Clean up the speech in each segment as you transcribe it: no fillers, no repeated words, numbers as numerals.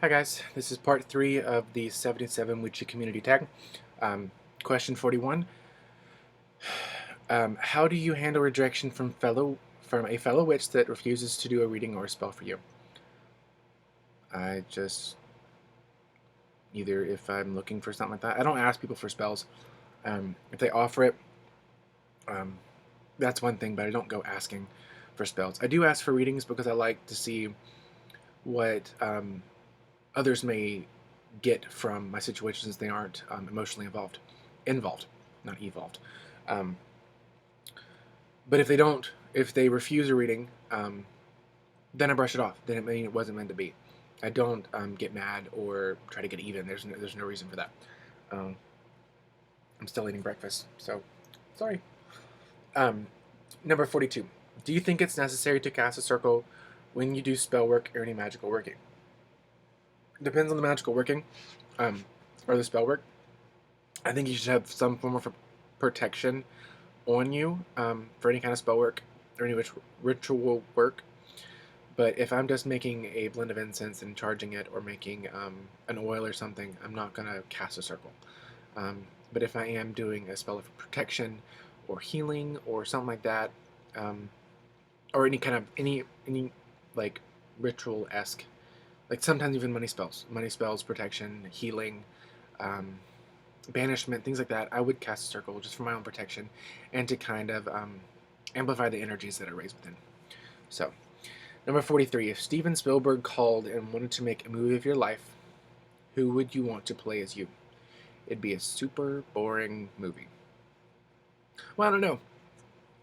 Hi guys, this is part 3 of the 77 Witchy Community Tag. Question 41. How do you handle rejection from a fellow witch that refuses to do a reading or a spell for you? I just, either if I'm looking for something like that, I don't ask people for spells. If they offer it, um, that's one thing, but I don't go asking for spells. I do ask for readings because I like to see what others may get from my situations. They aren't emotionally involved, not evolved. Um, but if they refuse a reading, then I brush it off. Then it wasn't meant to be. I don't get mad or try to get even. There's no reason for that. Um, I'm still eating breakfast, so sorry. Um, Number 42. Do you think it's necessary to cast a circle when you do spell work or any magical working? Depends on the magical working, um, or the spell work. I think you should have some form of protection on you for any kind of spell work or any ritual work. But if I'm just making a blend of incense and charging it, or making an oil or something, I'm not going to cast a circle. But if I am doing a spell of protection or healing or something like that, um, or any like ritual-esque, like sometimes even money spells, protection, healing, um, banishment, things like that, I would cast a circle just for my own protection and to kind of amplify the energies that are raised within. So, number 43. If Steven Spielberg called and wanted to make a movie of your life, who would you want to play as you? It'd be a super boring movie. Well, I don't know.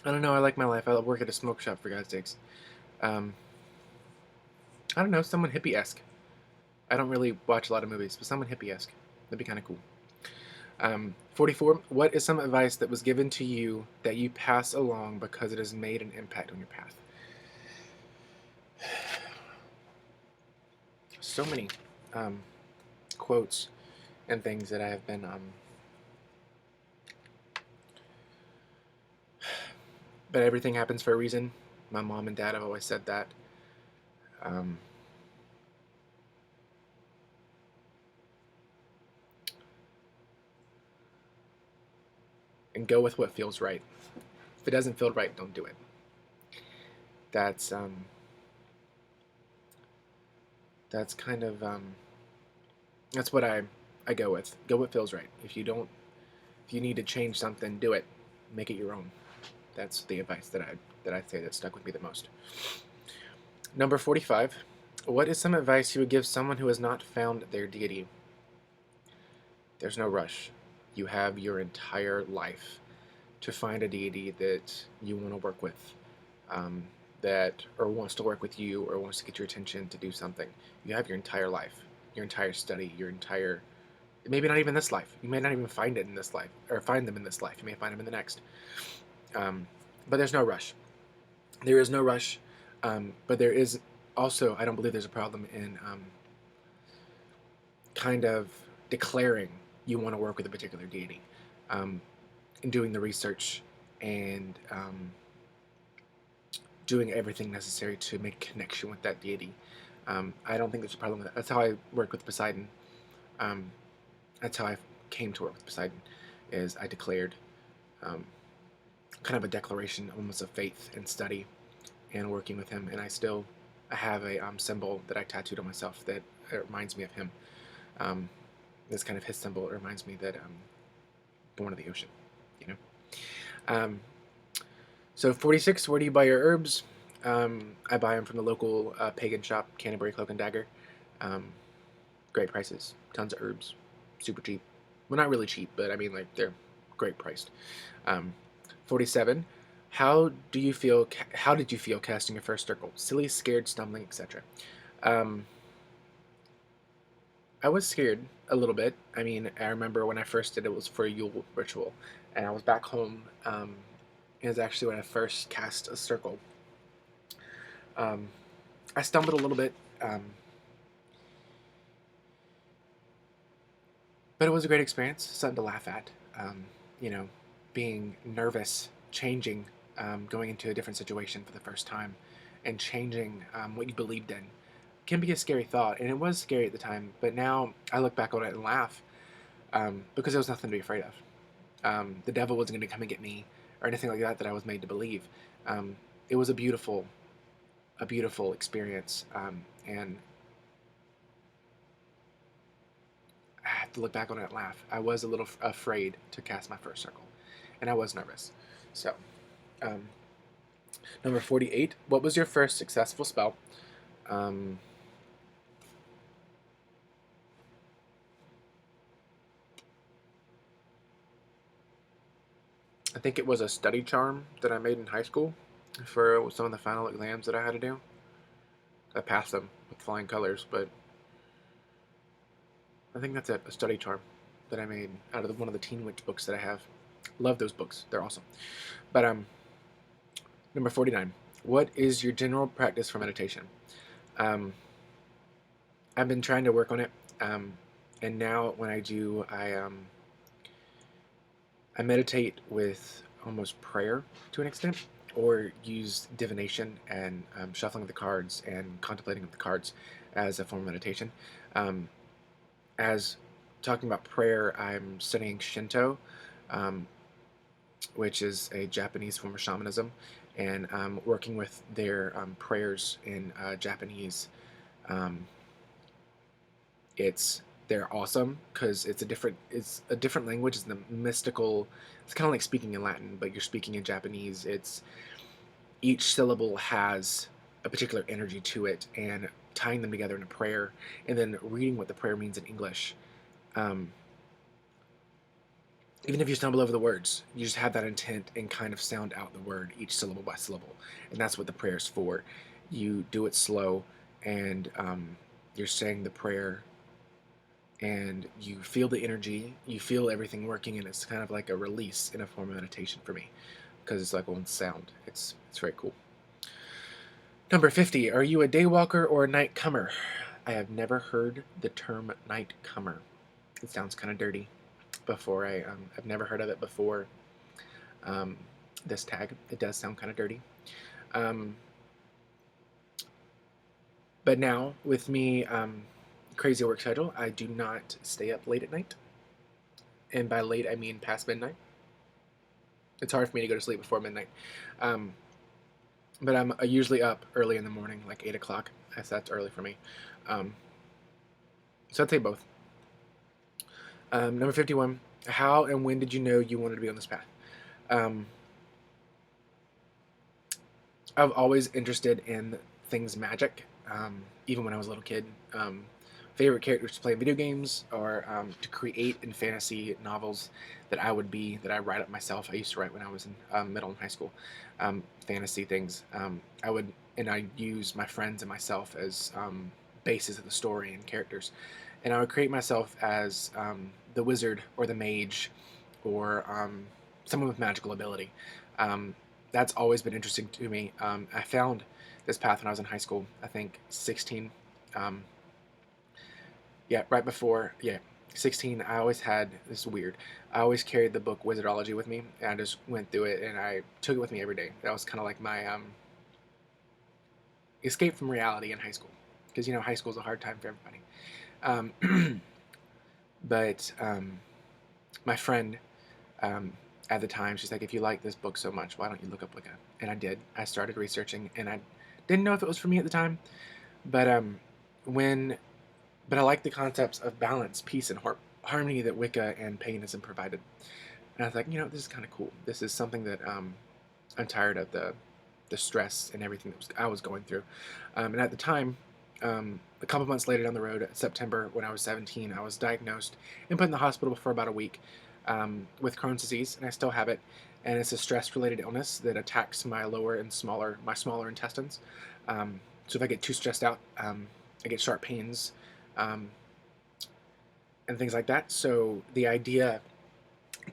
I don't know. I like my life. I work at a smoke shop, for God's sakes. Um, I don't know. Someone hippie-esque. I don't really watch a lot of movies, but someone hippie-esque. That'd be kind of cool. 44. What is some advice that was given to you that you pass along because it has made an impact on your path? So many um, quotes and things that I have been. But everything happens for a reason. My mom and dad have always said that. Um, and go with what feels right. If it doesn't feel right, don't do it. That's kind of that's what I go with. Go what feels right. If you need to change something, do it. Make it your own. That's the advice that I say that stuck with me the most. Number 45. What is some advice you would give someone who has not found their deity? There's no rush. You have your entire life to find a deity that you want to work with, that or wants to work with you, or wants to get your attention to do something. You have your entire life, your entire study, your entire, maybe not even this life. You may not even find it in this life, or find them in this life. You may find them in the next. But there's no rush. There is no rush. But there is also, I don't believe there's a problem in kind of declaring you want to work with a particular deity, and doing the research and doing everything necessary to make a connection with that deity. I don't think there's a problem with that. That's how I work with Poseidon. Um, that's how I came to work with Poseidon, is I declared kind of a declaration, almost of faith and study and working with him. And I have a symbol that I tattooed on myself that reminds me of him. This kind of his symbol. It reminds me that I'm born of the ocean, you know. Um, so 46, where do you buy your herbs? I buy them from the local pagan shop, Canterbury Cloak and Dagger. Um, Great prices, tons of herbs, super cheap. Well, not really cheap, but I mean, like, they're great priced. 47, how do you feel? How did you feel casting your first circle? Silly, scared, stumbling, etc. I was scared a little bit. I mean, I remember when I first did it, was for a Yule ritual, and I was back home. It was actually when I first cast a circle. Um, I stumbled a little bit, but it was a great experience, something to laugh at. You know, being nervous, changing, going into a different situation for the first time, and changing what you believed in. can be a scary thought, and it was scary at the time. But now I look back on it and laugh, because there was nothing to be afraid of. The devil wasn't going to come and get me or anything like that I was made to believe. It was a beautiful experience, and I have to look back on it and laugh. I was a little afraid to cast my first circle, and I was nervous. So, um, number 48. What was your first successful spell? Um, I think it was a study charm that I made in high school for some of the final exams that I had to do. I passed them with flying colors, but I think that's it. A study charm that I made out of one of the Teen Witch books that I have. Love those books. They're awesome. But number 49. What is your general practice for meditation? I've been trying to work on it, and now when I do, I meditate with almost prayer to an extent, or use divination and shuffling of the cards and contemplating of the cards as a form of meditation. As talking about prayer, I'm studying Shinto, um, which is a Japanese form of shamanism, and working with their prayers in Japanese. Um, they're awesome because it's a different language. It's the mystical. It's kind of like speaking in Latin, but you're speaking in Japanese. It's each syllable has a particular energy to it, and tying them together in a prayer, and then reading what the prayer means in English. Um, Even if you stumble over the words, you just have that intent and kind of sound out the word each syllable by syllable, and that's what the prayer is for. You do it slow, and you're saying the prayer, and you feel the energy, you feel everything working, and it's kind of like a release in a form of meditation for me, because it's like one sound. It's very cool. Number 50. Are you a day walker or a night comer? I have never heard the term night comer. It sounds kind of dirty. I've never heard of it before. This tag, it does sound kind of dirty. But now with me, crazy work schedule, I do not stay up late at night, and by late I mean past midnight. It's hard for me to go to sleep before midnight, but I'm usually up early in the morning, like 8 o'clock. That's early for me. So I'd say both. Number 51. How and when did you know you wanted to be on this path? I've always interested in things magic, even when I was a little kid. Favorite characters to play in video games, or to create in fantasy novels that I write up myself. I used to write when I was in middle and high school, fantasy things. I'd use my friends and myself as bases of the story and characters, and I would create myself as the wizard or the mage, or someone with magical ability. That's always been interesting to me. I found this path when I was in high school, I think 16. Right before, 16, I always had, this is weird, I always carried the book Wizardology with me, and I just went through it, and I took it with me every day. That was kind of like my escape from reality in high school, because, high school is a hard time for everybody. But my friend, at the time, she's like, if you like this book so much, why don't you look up Wicca? And I did. I started researching, and I didn't know if it was for me at the time, but I like the concepts of balance, peace, and harmony that Wicca and paganism provided. And I was like, this is kind of cool. This is something that I'm tired of the stress and everything that I was going through. And at the time, a couple months later down the road, September, when I was 17, I was diagnosed and put in the hospital for about a week with Crohn's disease, and I still have it. And it's a stress-related illness that attacks my smaller intestines. So if I get too stressed out, I get sharp pains, and things like that. So the idea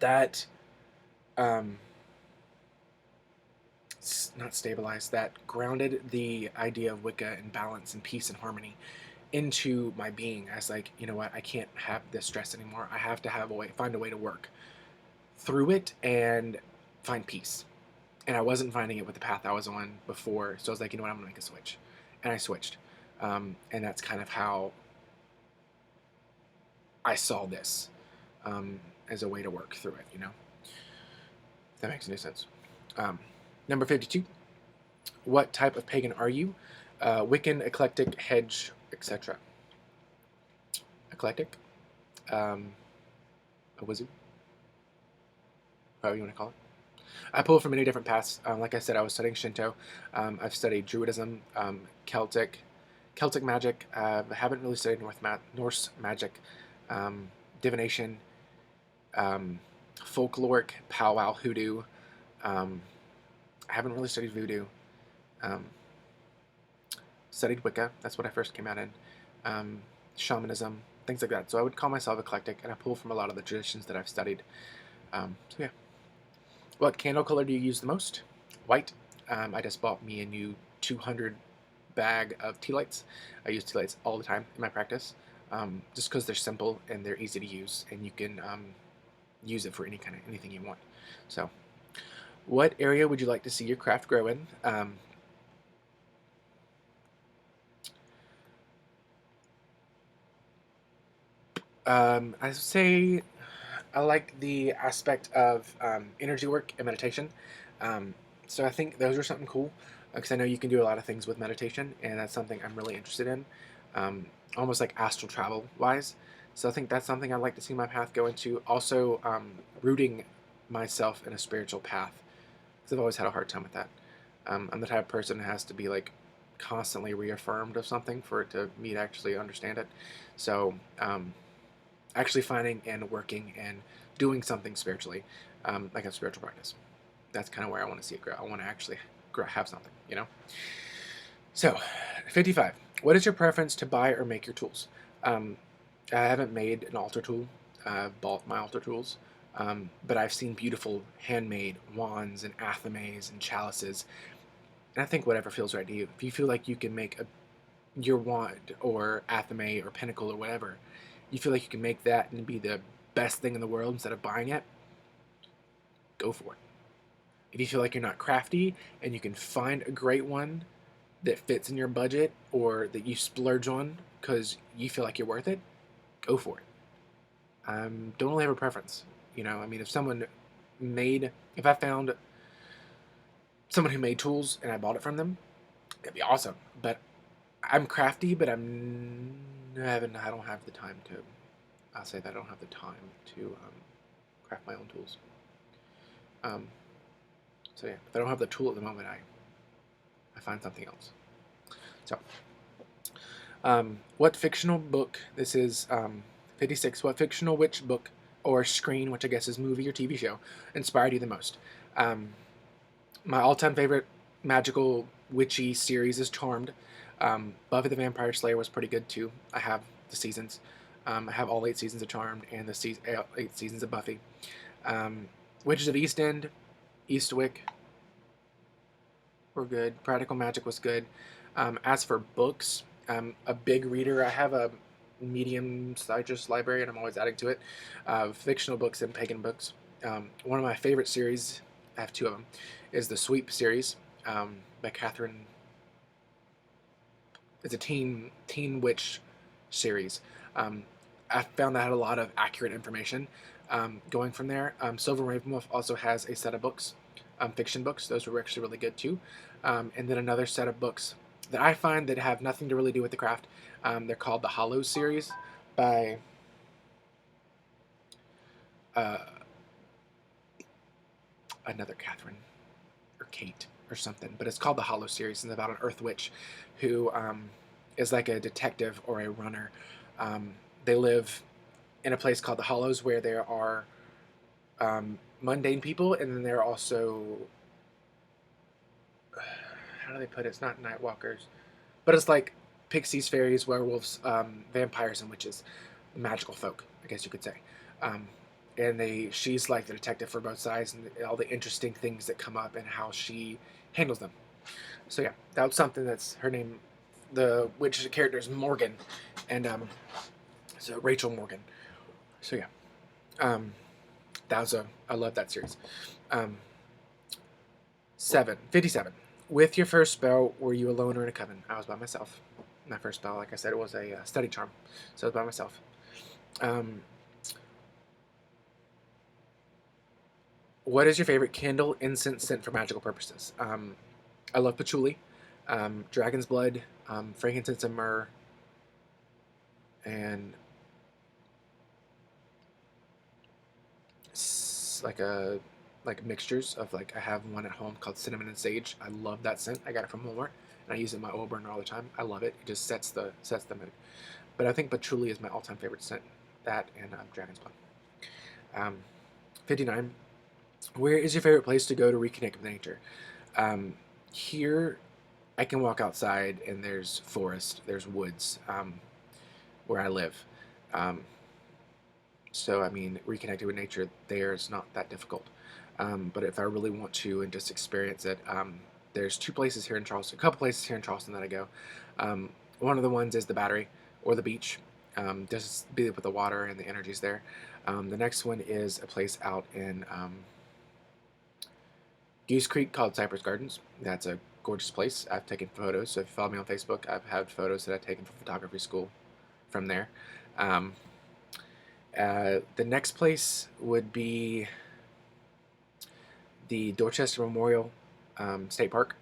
that not stabilized, that grounded the idea of Wicca and balance and peace and harmony into my being. I was like, you know what, I can't have this stress anymore. I have to find a way to work through it and find peace. And I wasn't finding it with the path I was on before, so I was like, you know what, I'm gonna make a switch. And I switched. And that's kind of how I saw this as a way to work through it, you know? If that makes any sense. Number 52. What type of pagan are you? Wiccan, eclectic, hedge, etc. Eclectic. A wizard. However you want to call it. I pull from many different paths. Like I said, I was studying Shinto. I've studied Druidism, Celtic magic. I haven't really studied Norse magic, divination, folkloric, powwow, hoodoo. I haven't really studied voodoo. Studied Wicca. That's what I first came out in. Shamanism, things like that. So I would call myself eclectic, and I pull from a lot of the traditions that I've studied. So yeah. What candle color do you use the most? White. I just bought me a new 200 bag of tea lights. I use tea lights all the time in my practice, just because they're simple and they're easy to use, and you can use it for anything you want. So, what area would you like to see your craft grow in? I say I like the aspect of energy work and meditation. So I think those are something cool because I know you can do a lot of things with meditation, and that's something I'm really interested in, almost like astral travel wise. So I think that's something I'd like to see my path go into. Also, rooting myself in a spiritual path because I've always had a hard time with that. I'm the type of person who has to be like constantly reaffirmed of something for it to me to actually understand it. So actually finding and working and doing something spiritually, like a spiritual practice. That's kind of where I want to see it grow. I want to actually have something, you know? So, 55. What is your preference to buy or make your tools? I haven't made an altar tool. I've bought my altar tools. But I've seen beautiful handmade wands and athames and chalices. And I think whatever feels right to you. If you feel like you can make your wand or athame or pinnacle or whatever, you feel like you can make that and be the best thing in the world instead of buying it, go for it. If you feel like you're not crafty and you can find a great one that fits in your budget or that you splurge on because you feel like you're worth it, go for it. Don't really have a preference. You know, I mean, if I found someone who made tools and I bought it from them, it'd be awesome. But I'm crafty, but I don't have the time to. I'll say that I don't have the time to craft my own tools. So yeah, if I don't have the tool at the moment, I find something else. So, what fictional book? This is 56. What fictional witch book or screen, which I guess is movie or TV show, inspired you the most? My all-time favorite magical witchy series is Charmed. Buffy the Vampire Slayer was pretty good too. I have the seasons. I have all 8 seasons of Charmed and the 8 seasons of Buffy. Witches of East End, Eastwick were good. Practical Magic was good. As for books, a big reader. I have a medium-sized library, and I'm always adding to it. Fictional books and pagan books. One of my favorite series, I have 2 of them, is the Sweep series by Catherine. It's a teen witch series. I found that had a lot of accurate information. Going from there, Silver Ravenwolf also has a set of books, fiction books. Those were actually really good too. And then another set of books that I find that have nothing to really do with the craft. They're called the Hollows series by another Catherine or Kate or something, but it's called the Hollow series, and it's about an Earth Witch who is like a detective or a runner. They live in a place called the Hollows where there are mundane people, and then there are also, how do they put it? It's not nightwalkers, but it's like pixies, fairies, werewolves, vampires, and witches, magical folk, I guess you could say. And she's like the detective for both sides, and all the interesting things that come up and how she handles them. So yeah, that was something that's her name. The witch character is Morgan, and so Rachel Morgan. So yeah, I love that series. 57. With your first spell, were you alone or in a coven? I was by myself. My first spell, like I said, it was a study charm, so it was by myself. What is your favorite candle incense scent for magical purposes? I love patchouli, dragon's blood, frankincense and myrrh, and like mixtures of like I have one at home called cinnamon and sage. I love that scent. I got it from Walmart, and I use it in my oil burner all the time. I love it. It just sets the mood. But I think patchouli is my all-time favorite scent. That and dragon's blood. 59. Where is your favorite place to go to reconnect with nature? Here, I can walk outside and there's forest, there's woods where I live. So, I mean, reconnecting with nature there is not that difficult. But if I really want to and just experience it, there's two places here in Charleston, a couple places here in Charleston that I go. One of the ones is the Battery or the beach, just be with the water and the energies there. The next one is a place out in Goose Creek called Cypress Gardens. That's a gorgeous place. I've taken photos, so if you follow me on Facebook, I've had photos that I've taken from photography school from there. The next place would be the Dorchester Memorial State Park.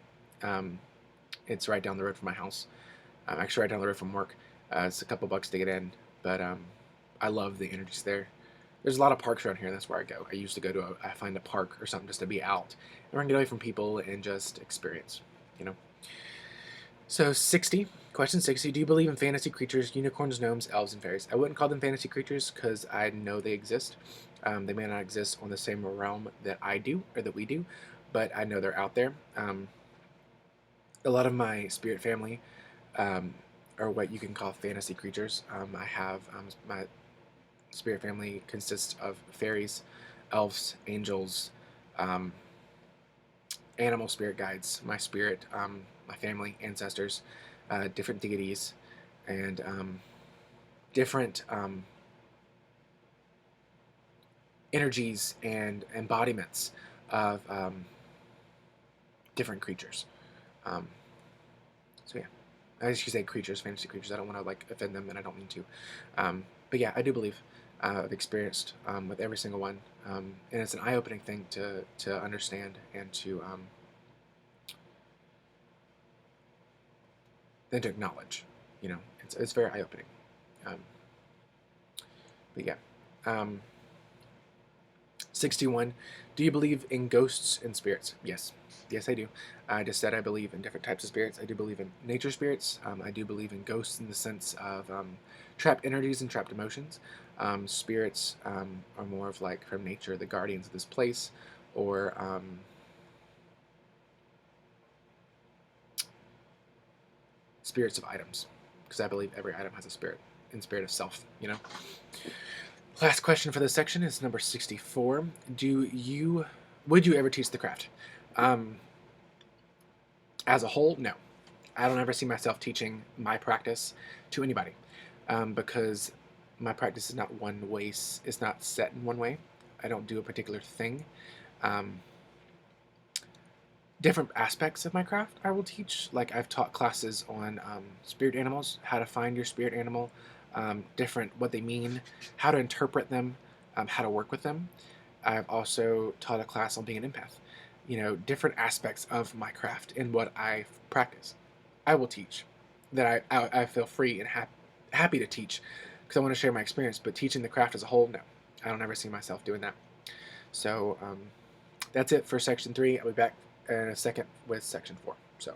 It's right down the road from my house. Actually, right down the road from work. It's a couple bucks to get in, but I love the energies there. There's a lot of parks around here. That's where I go. I used to go to I find a park or something just to be out and get away from people and just experience, you know. So 60, question 60. Do you believe in fantasy creatures, unicorns, gnomes, elves, and fairies? I wouldn't call them fantasy creatures because I know they exist. They may not exist on the same realm that I do or that we do, but I know they're out there. A lot of my spirit family are what you can call fantasy creatures. I have my spirit family consists of fairies, elves, angels, animal spirit guides, my spirit, my family, ancestors, different deities, and different energies and embodiments of different creatures. So yeah, I should say creatures, fantasy creatures. I don't want to like offend them, and I don't mean to. But yeah, I do believe I've experienced with every single one, and it's an eye-opening thing to understand and to then to acknowledge. You know, it's very eye-opening. But yeah, 61. Do you believe in ghosts and spirits? Yes. Yes, I do. I just said I believe in different types of spirits. I do believe in nature spirits. I do believe in ghosts in the sense of trapped energies and trapped emotions. Spirits are more of like from nature, the guardians of this place, or spirits of items, because I believe every item has a spirit, in spirit of self, you know? Last question for this section is number 64. Would you ever teach the craft? As a whole, no. I don't ever see myself teaching my practice to anybody, because my practice is not one way. It's not set in one way. I don't do a particular thing. Different aspects of my craft I will teach. Like I've taught classes on spirit animals, how to find your spirit animal, different what they mean, how to interpret them, how to work with them. I've also taught a class on being an empath. You know, different aspects of my craft and what I practice. I will teach that I feel free and happy to teach because I want to share my experience. But teaching the craft as a whole, no, I don't ever see myself doing that. So that's it for section 3. I'll be back in a second with section 4. So.